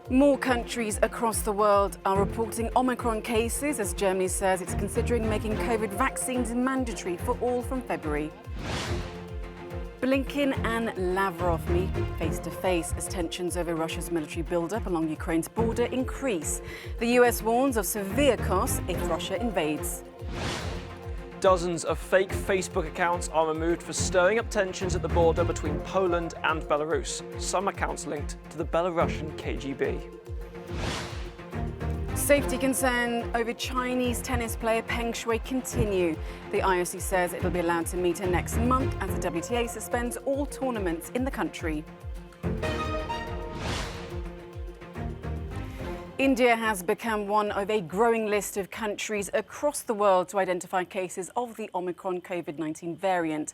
More countries across the world are reporting Omicron cases as Germany says it's considering making COVID vaccines mandatory for all from February. Blinken and Lavrov meet face-to-face as tensions over Russia's military build-up along Ukraine's border increase. The US warns of severe costs if Russia invades. Dozens of fake Facebook accounts are removed for stirring up tensions at the border between Poland and Belarus. Some accounts linked to the Belarusian KGB. Safety concern over Chinese tennis player Peng Shuai continue. The IOC says it will be allowed to meet her next month as the WTA suspends all tournaments in the country. India has become one of a growing list of countries across the world to identify cases of the Omicron COVID-19 variant.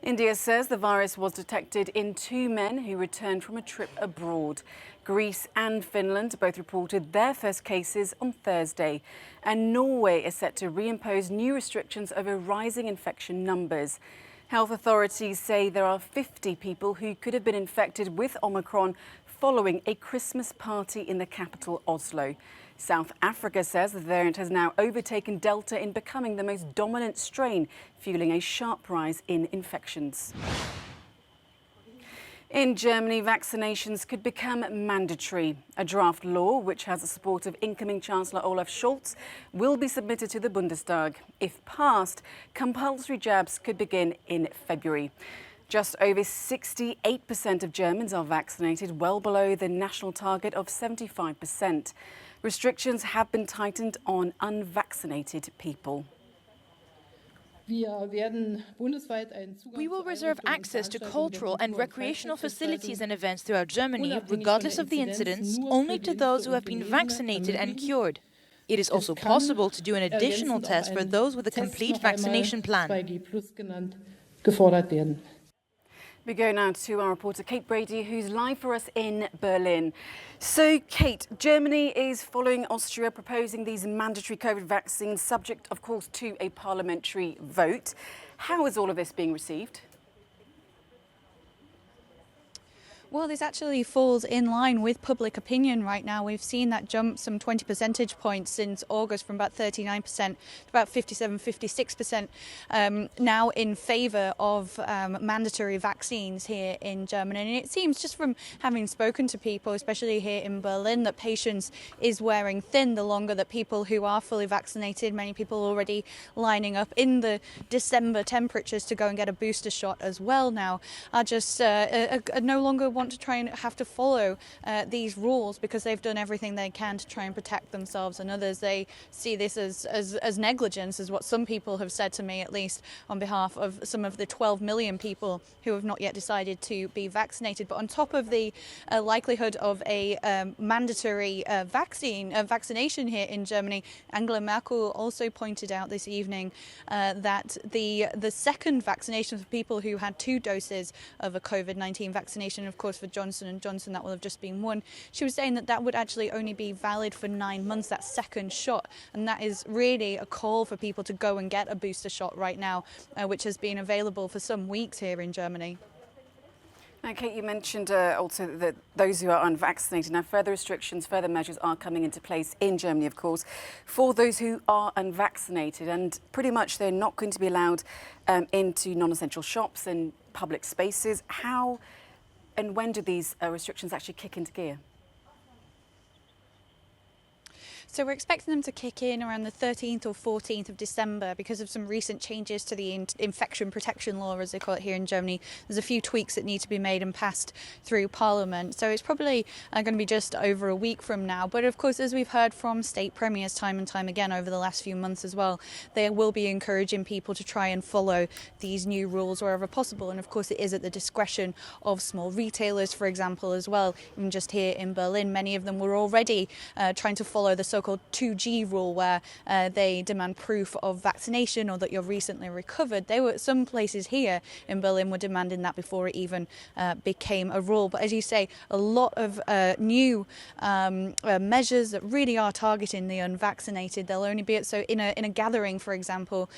India says the virus was detected in 2 men who returned from a trip abroad. Greece and Finland both reported their first cases on Thursday. And Norway is set to reimpose new restrictions over rising infection numbers. Health authorities say there are 50 people who could have been infected with Omicron following a Christmas party in the capital, Oslo. South Africa says the variant has now overtaken Delta in becoming the most dominant strain, fueling a sharp rise in infections. In Germany, vaccinations could become mandatory. A draft law, which has the support of incoming Chancellor Olaf Scholz, will be submitted to the Bundestag. If passed, compulsory jabs could begin in February. Just over 68% of Germans are vaccinated, well below the national target of 75%. Restrictions have been tightened on unvaccinated people. We will reserve access to cultural and recreational facilities and events throughout Germany, regardless of the incidence, only to those who have been vaccinated and cured. It is also possible to do an additional test for those with a complete vaccination plan. We go now to our reporter Kate Brady, who's live for us in Berlin. So, Kate, Germany is following Austria proposing these mandatory COVID vaccines, subject, of course, to a parliamentary vote. How is all of this being received? Well, this actually falls in line with public opinion right now. We've seen that jump some 20 percentage points since August from about 39% to about 57, 56% now in favour of mandatory vaccines here in Germany. And it seems just from having spoken to people, especially here in Berlin, that patience is wearing thin the longer that people who are fully vaccinated, many people already lining up in the December temperatures to go and get a booster shot as well now, are just no longer want to try and have to follow these rules because they've done everything they can to try and protect themselves and others. They see this as negligence, is what some people have said to me, at least on behalf of some of the 12 million people who have not yet decided to be vaccinated. But on top of the likelihood of a mandatory vaccination here in Germany, Angela Merkel also pointed out this evening that the second vaccination for people who had 2 doses of a COVID-19 vaccination, of course, for Johnson & Johnson, that will have just been 1. She was saying that would actually only be valid for 9 months, that second shot. And that is really a call for people to go and get a booster shot right now, which has been available for some weeks here in Germany. Now, Kate, you mentioned also that those who are unvaccinated, now further restrictions, further measures are coming into place in Germany, of course, for those who are unvaccinated. And pretty much they're not going to be allowed into non-essential shops and public spaces. How and when do these restrictions actually kick into gear? So we're expecting them to kick in around the 13th or 14th of December because of some recent changes to the infection protection law, as they call it here in Germany. There's a few tweaks that need to be made and passed through Parliament. So it's probably going to be just over a week from now. But of course, as we've heard from state premiers time and time again over the last few months as well, they will be encouraging people to try and follow these new rules wherever possible. And of course, it is at the discretion of small retailers, for example, as well. Even just here in Berlin, many of them were already trying to follow the so-called 2G rule, where they demand proof of vaccination or that you're recently recovered. Some places here in Berlin were demanding that before it even became a rule. But as you say, a lot of new measures that really are targeting the unvaccinated. They'll only be so in a gathering, for example,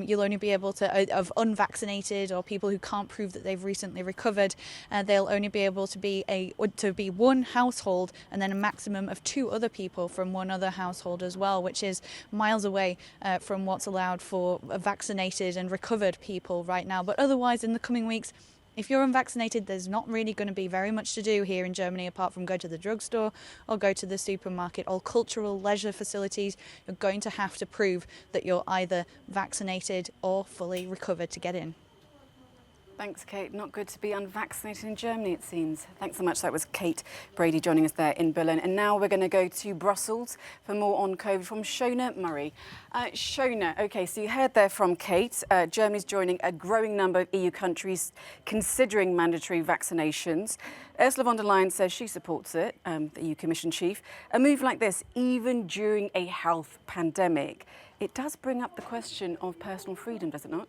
you'll only be able to of unvaccinated or people who can't prove that they've recently recovered. They'll only be able to be one household and then a maximum of 2 other people from one other household as well, which is miles away from what's allowed for vaccinated and recovered people right now. But otherwise, in the coming weeks, if you're unvaccinated, there's not really going to be very much to do here in Germany apart from go to the drugstore or go to the supermarket. All cultural leisure facilities, you're going to have to prove that you're either vaccinated or fully recovered to get in. Thanks, Kate. Not good to be unvaccinated in Germany, it seems. Thanks so much. That was Kate Brady joining us there in Berlin. And now we're going to go to Brussels for more on COVID from Shona Murray. Shona, OK, so you heard there from Kate. Germany's joining a growing number of EU countries considering mandatory vaccinations. Ursula von der Leyen says she supports it, the EU Commission chief. A move like this, even during a health pandemic, it does bring up the question of personal freedom, does it not?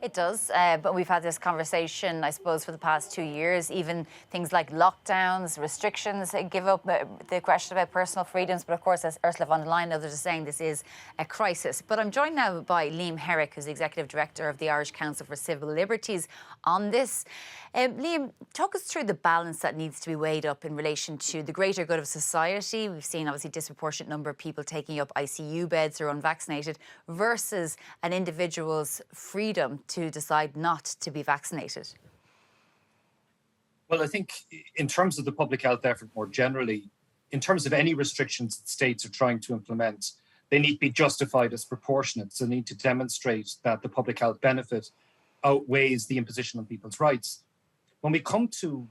It does, but we've had this conversation, I suppose, for the past 2 years. Even things like lockdowns, restrictions give up the question about personal freedoms. But of course, as Ursula von der Leyen and others are saying, this is a crisis. But I'm joined now by Liam Herrick, who's the Executive Director of the Irish Council for Civil Liberties, on this. Liam, talk us through the balance that needs to be weighed up in relation to the greater good of society. We've seen, obviously, disproportionate number of people taking up ICU beds who are unvaccinated versus an individual's freedom to decide not to be vaccinated. Well, I think in terms of the public health effort more generally, in terms of any restrictions that states are trying to implement, they need to be justified as proportionate. So they need to demonstrate that the public health benefit outweighs the imposition on people's rights. When we come to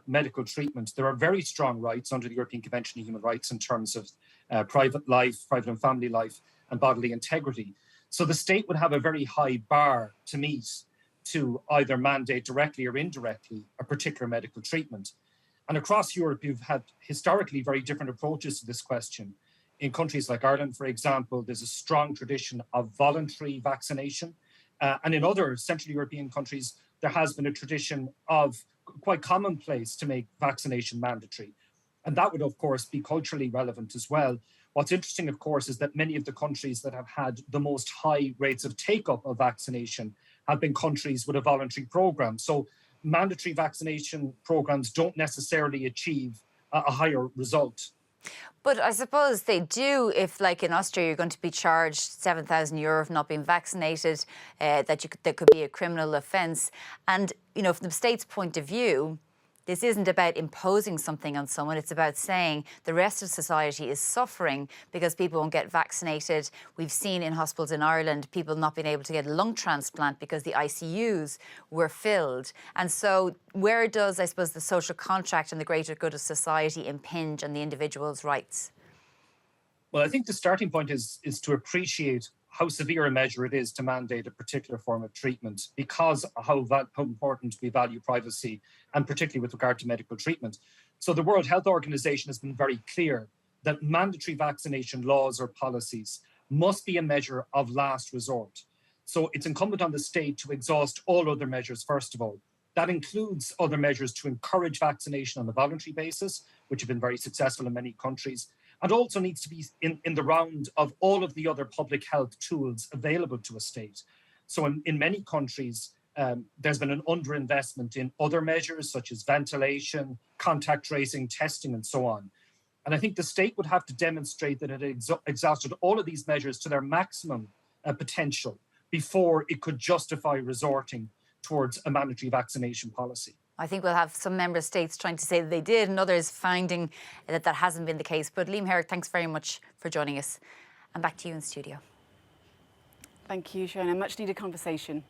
medical treatment, there are very strong rights under the European Convention on Human Rights in terms of private life, private and family life, and bodily integrity. So the state would have a very high bar to meet to either mandate directly or indirectly a particular medical treatment. And across Europe, you've had historically very different approaches to this question. In countries like Ireland, for example, there's a strong tradition of voluntary vaccination. And in other Central European countries, there has been a tradition of quite commonplace to make vaccination mandatory. And that would, of course, be culturally relevant as well. What's interesting, of course, is that many of the countries that have had the most high rates of take-up of vaccination have been countries with a voluntary program. So mandatory vaccination programs don't necessarily achieve a higher result. But I suppose they do if, like in Austria, you're going to be charged €7,000 for not being vaccinated, that could be a criminal offence. And, you know, from the state's point of view, this isn't about imposing something on someone. It's about saying the rest of society is suffering because people won't get vaccinated. We've seen in hospitals in Ireland people not being able to get a lung transplant because the ICUs were filled. And so where does, I suppose, the social contract and the greater good of society impinge on the individual's rights? Well, I think the starting point is to appreciate how severe a measure it is to mandate a particular form of treatment because how important we value privacy, and particularly with regard to medical treatment. So the World Health Organization has been very clear that mandatory vaccination laws or policies must be a measure of last resort. So it's incumbent on the state to exhaust all other measures, first of all. That includes other measures to encourage vaccination on a voluntary basis, which have been very successful in many countries, and also needs to be in the round of all of the other public health tools available to a state. So in many countries, there's been an underinvestment in other measures such as ventilation, contact tracing, testing, and so on. And I think the state would have to demonstrate that it exhausted all of these measures to their maximum potential before it could justify resorting towards a mandatory vaccination policy. I think we'll have some member states trying to say that they did and others finding that that hasn't been the case. But Liam Herrick, thanks very much for joining us. And back to you in studio. Thank you, Shona. Much needed conversation.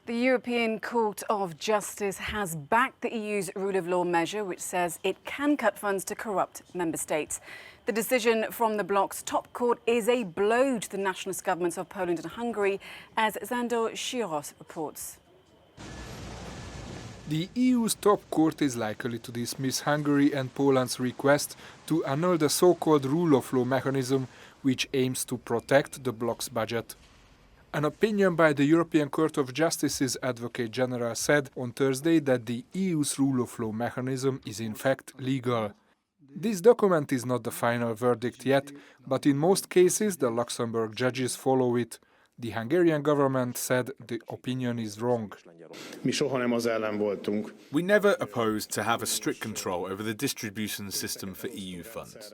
The European Court of Justice has backed the EU's rule of law measure, which says it can cut funds to corrupt member states. The decision from the bloc's top court is a blow to the nationalist governments of Poland and Hungary, as Zandor Shiros reports. The EU's top court is likely to dismiss Hungary and Poland's request to annul the so-called rule of law mechanism, which aims to protect the bloc's budget. An opinion by the European Court of Justice's Advocate General said on Thursday that the EU's rule of law mechanism is in fact legal. This document is not the final verdict yet, but in most cases the Luxembourg judges follow it. The Hungarian government said the opinion is wrong. We never opposed to have a strict control over the distribution system for EU funds.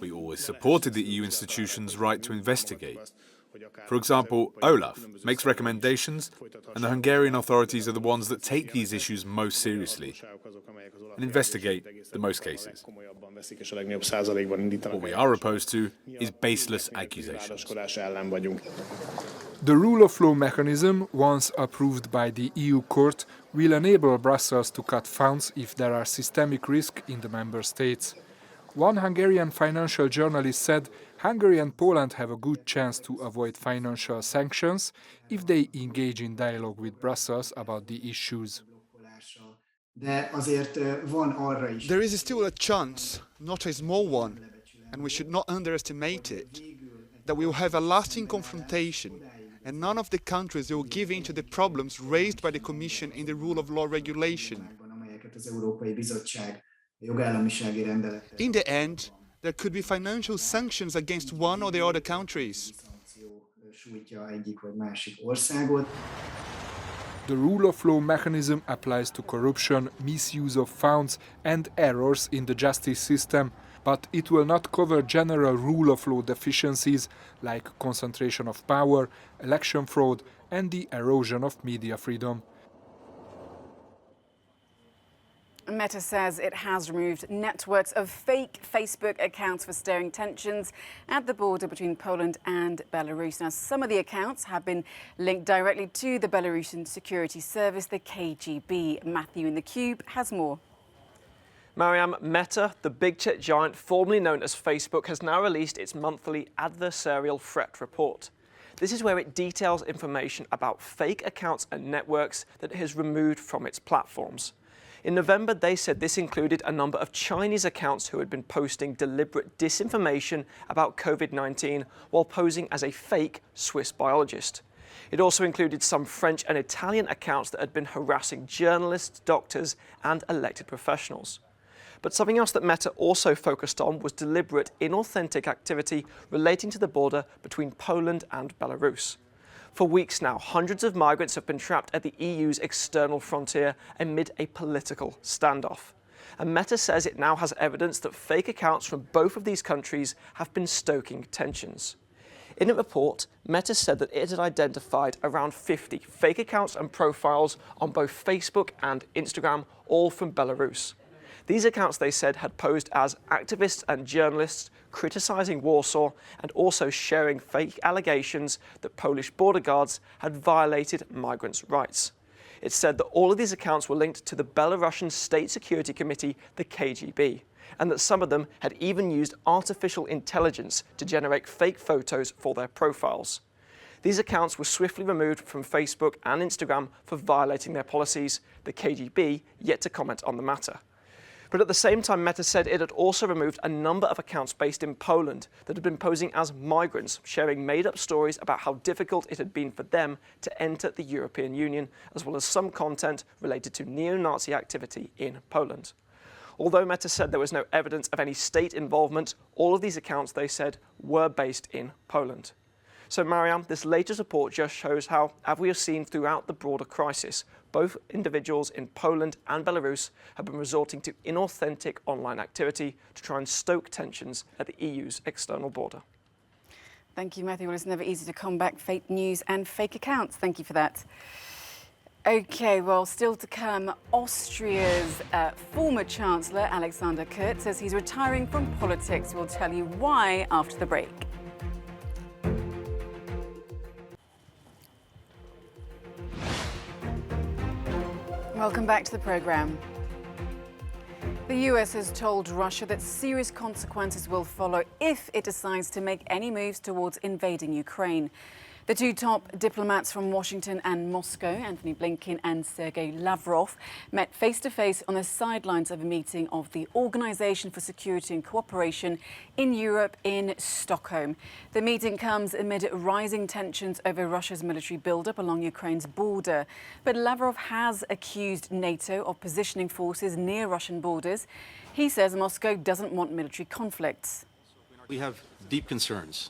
We always supported the EU institutions' right to investigate. For example, Olaf makes recommendations, and the Hungarian authorities are the ones that take these issues most seriously and investigate the most cases. What we are opposed to is baseless accusations. The rule of law mechanism, once approved by the EU court, will enable Brussels to cut funds if there are systemic risks in the member states. One Hungarian financial journalist said Hungary and Poland have a good chance to avoid financial sanctions if they engage in dialogue with Brussels about the issues. There is still a chance, not a small one, and we should not underestimate it, that we will have a lasting confrontation and none of the countries will give in to the problems raised by the Commission in the rule of law regulation. In the end, there could be financial sanctions against one or the other countries. The rule of law mechanism applies to corruption, misuse of funds and errors in the justice system, but it will not cover general rule of law deficiencies like concentration of power, election fraud and the erosion of media freedom. Meta says it has removed networks of fake Facebook accounts for stirring tensions at the border between Poland and Belarus. Now, some of the accounts have been linked directly to the Belarusian security service, the KGB. Matthew in the Cube has more. Mariam, Meta, the big tech giant formerly known as Facebook, has now released its monthly adversarial threat report. This is where it details information about fake accounts and networks that it has removed from its platforms. In November, they said this included a number of Chinese accounts who had been posting deliberate disinformation about COVID-19 while posing as a fake Swiss biologist. It also included some French and Italian accounts that had been harassing journalists, doctors, and elected professionals. But something else that Meta also focused on was deliberate, inauthentic activity relating to the border between Poland and Belarus. For weeks now, hundreds of migrants have been trapped at the EU's external frontier amid a political standoff. And Meta says it now has evidence that fake accounts from both of these countries have been stoking tensions. In a report, Meta said that it had identified around 50 fake accounts and profiles on both Facebook and Instagram, all from Belarus. These accounts, they said, had posed as activists and journalists criticising Warsaw and also sharing fake allegations that Polish border guards had violated migrants' rights. It said that all of these accounts were linked to the Belarusian State Security Committee, the KGB, and that some of them had even used artificial intelligence to generate fake photos for their profiles. These accounts were swiftly removed from Facebook and Instagram for violating their policies, the KGB yet to comment on the matter. But at the same time, Meta said it had also removed a number of accounts based in Poland that had been posing as migrants, sharing made-up stories about how difficult it had been for them to enter the European Union, as well as some content related to neo-Nazi activity in Poland. Although Meta said there was no evidence of any state involvement, all of these accounts, they said, were based in Poland. So, Mariam, this latest report just shows how, as we have seen throughout the broader crisis, both individuals in Poland and Belarus have been resorting to inauthentic online activity to try and stoke tensions at the EU's external border. Thank you, Matthew. Well, it's never easy to combat fake news and fake accounts. Thank you for that. OK, well, still to come, Austria's former Chancellor, Alexander Kurz, says he's retiring from politics. We'll tell you why after the break. Welcome back to the programme. The US has told Russia that serious consequences will follow if it decides to make any moves towards invading Ukraine. The two top diplomats from Washington and Moscow, Antony Blinken and Sergei Lavrov, met face-to-face on the sidelines of a meeting of the Organisation for Security and Cooperation in Europe in Stockholm. The meeting comes amid rising tensions over Russia's military build-up along Ukraine's border. But Lavrov has accused NATO of positioning forces near Russian borders. He says Moscow doesn't want military conflicts. We have deep concerns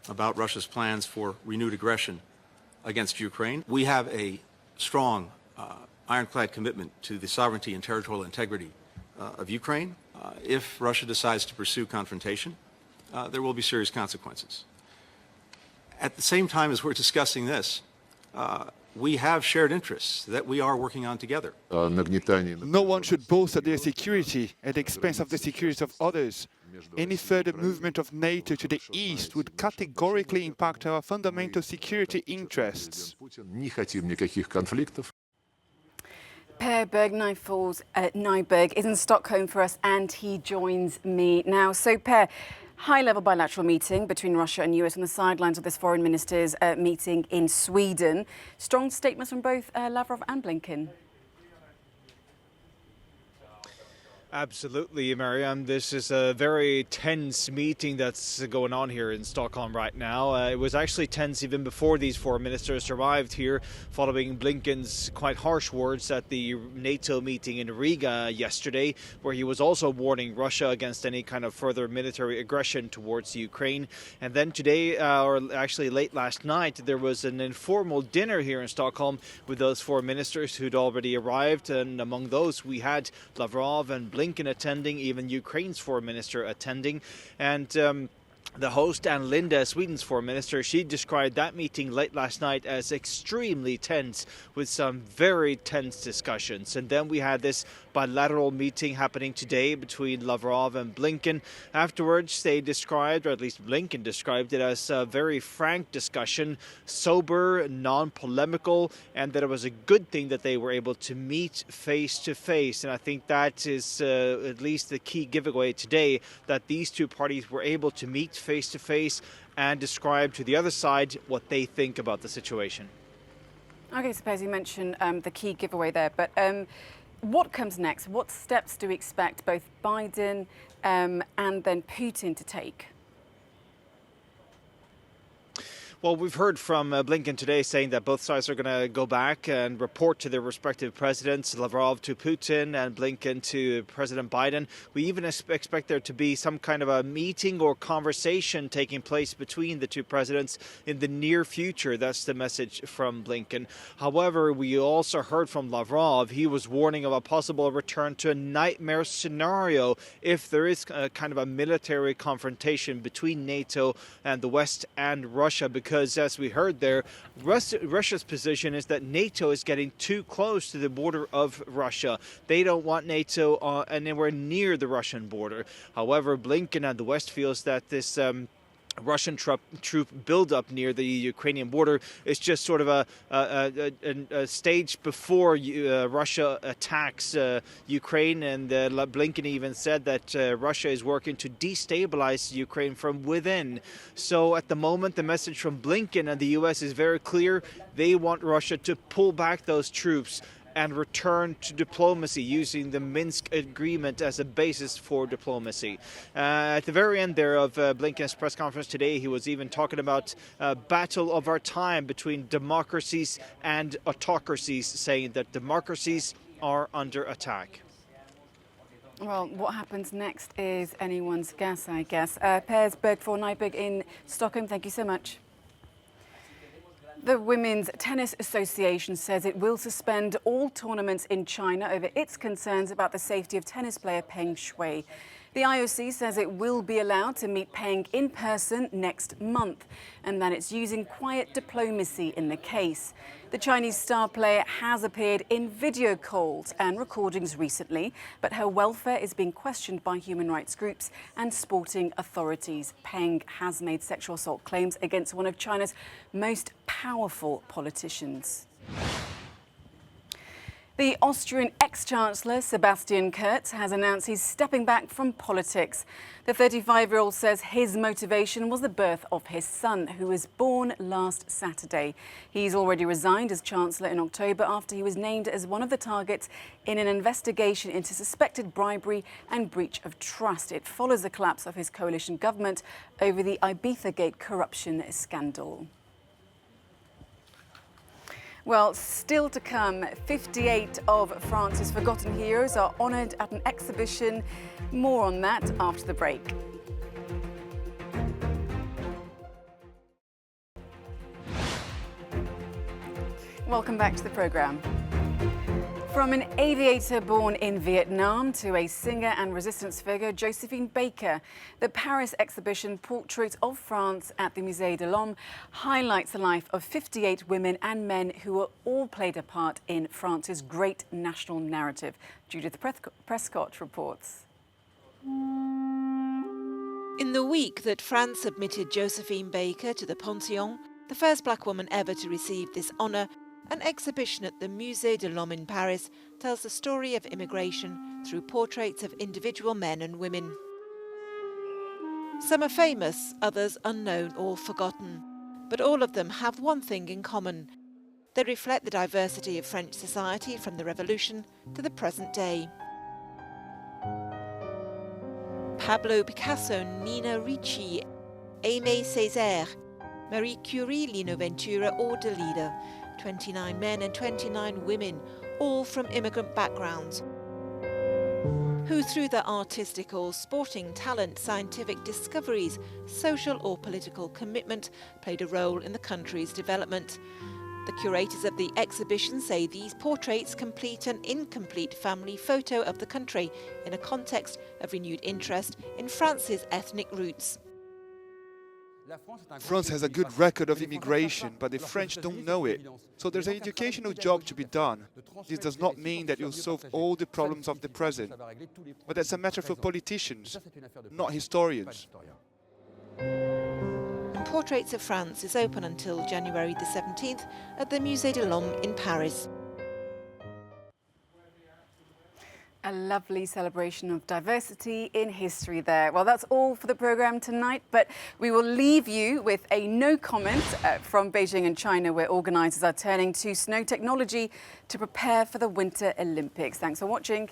about Russia's plans for renewed aggression against Ukraine. We have a strong, ironclad commitment to the sovereignty and territorial integrity of Ukraine. If Russia decides to pursue confrontation, there will be serious consequences. At the same time as we're discussing this, we have shared interests that we are working on together. No one should bolster their security at the expense of the security of others. Any further movement of NATO to the east would categorically impact our fundamental security interests. Per Nyberg is in Stockholm for us and he joins me now. So Per, high-level bilateral meeting between Russia and US on the sidelines of this foreign ministers' meeting in Sweden. Strong statements from both Lavrov and Blinken. Absolutely, Mariam. This is a very tense meeting that's going on here in Stockholm right now. It was actually tense even before these foreign ministers arrived here, following Blinken's quite harsh words at the NATO meeting in Riga yesterday, where he was also warning Russia against any kind of further military aggression towards Ukraine. And then today, or actually late last night, there was an informal dinner here in Stockholm with those foreign ministers who'd already arrived. And among those, we had Lavrov and Blinken attending, even Ukraine's foreign minister attending. And the host, Ann Linde, Sweden's foreign minister, she described that meeting late last night as extremely tense, with some very tense discussions. And then we had this bilateral meeting happening today between Lavrov and Blinken. Afterwards, they described, or at least Blinken described it, as a very frank discussion, sober, non-polemical, and that it was a good thing that they were able to meet face to face. And I think that is at least the key giveaway today, that these two parties were able to meet face to face and describe to the other side what they think about the situation. Okay, suppose you mentioned the key giveaway there, but what comes next? What steps do we expect both Biden and then Putin to take? Well, we've heard from Blinken today saying that both sides are going to go back and report to their respective presidents, Lavrov to Putin and Blinken to President Biden. We even expect there to be some kind of a meeting or conversation taking place between the two presidents in the near future. That's the message from Blinken. However, we also heard from Lavrov. He was warning of a possible return to a nightmare scenario if there is a kind of a military confrontation between NATO and the West and Russia, because as we heard there, Russia's position is that NATO is getting too close to the border of Russia. They don't want NATO anywhere near the Russian border. However, Blinken and the West feels that this Russian troop buildup near the Ukrainian border is just sort of a stage before Russia attacks Ukraine. And Blinken even said that Russia is working to destabilize Ukraine from within. So at the moment, the message from Blinken and the U.S. is very clear. They want Russia to pull back those troops and return to diplomacy, using the Minsk agreement as a basis for diplomacy. At the very end there of Blinken's press conference today, he was even talking about a battle of our time between democracies and autocracies, saying that democracies are under attack. Well, what happens next is anyone's guess, I guess. Per Nyberg in Stockholm, thank you so much. The Women's Tennis Association says it will suspend all tournaments in China over its concerns about the safety of tennis player Peng Shuai. The IOC says it will be allowed to meet Peng in person next month, and that it's using quiet diplomacy in the case. The Chinese star player has appeared in video calls and recordings recently, but her welfare is being questioned by human rights groups and sporting authorities. Peng has made sexual assault claims against one of China's most powerful politicians. The Austrian ex-chancellor Sebastian Kurz has announced he's stepping back from politics. The 35-year-old says his motivation was the birth of his son, who was born last Saturday. He's already resigned as chancellor in October after he was named as one of the targets in an investigation into suspected bribery and breach of trust. It follows the collapse of his coalition government over the Ibizagate corruption scandal. Well, still to come, 58 of France's forgotten heroes are honoured at an exhibition. More on that after the break. Welcome back to the programme. From an aviator born in Vietnam to a singer and resistance figure, Josephine Baker, the Paris exhibition Portraits of France at the Musée de l'Homme highlights the life of 58 women and men who all played a part in France's great national narrative. Judith Prescott reports. In the week that France admitted Josephine Baker to the Panthéon, the first black woman ever to receive this honour, an exhibition at the Musée de l'Homme in Paris tells the story of immigration through portraits of individual men and women. Some are famous, others unknown or forgotten, but all of them have one thing in common. They reflect the diversity of French society from the Revolution to the present day. Pablo Picasso, Nina Ricci, Aimé Césaire, Marie Curie, Lino Ventura or Dalida, 29 men and 29 women, all from immigrant backgrounds, who through their artistic or sporting talent, scientific discoveries, social or political commitment played a role in the country's development. The curators of the exhibition say these portraits complete an incomplete family photo of the country in a context of renewed interest in France's ethnic roots. France has a good record of immigration, but the French don't know it. So there's an educational job to be done. This does not mean that you'll solve all the problems of the present, but that's a matter for politicians, not historians. Portraits of France is open until January the 17th at the Musée de l'Homme in Paris. A lovely celebration of diversity in history there. Well, that's all for the programme tonight, but we will leave you with a no comment from Beijing and China, where organisers are turning to snow technology to prepare for the Winter Olympics. Thanks for watching.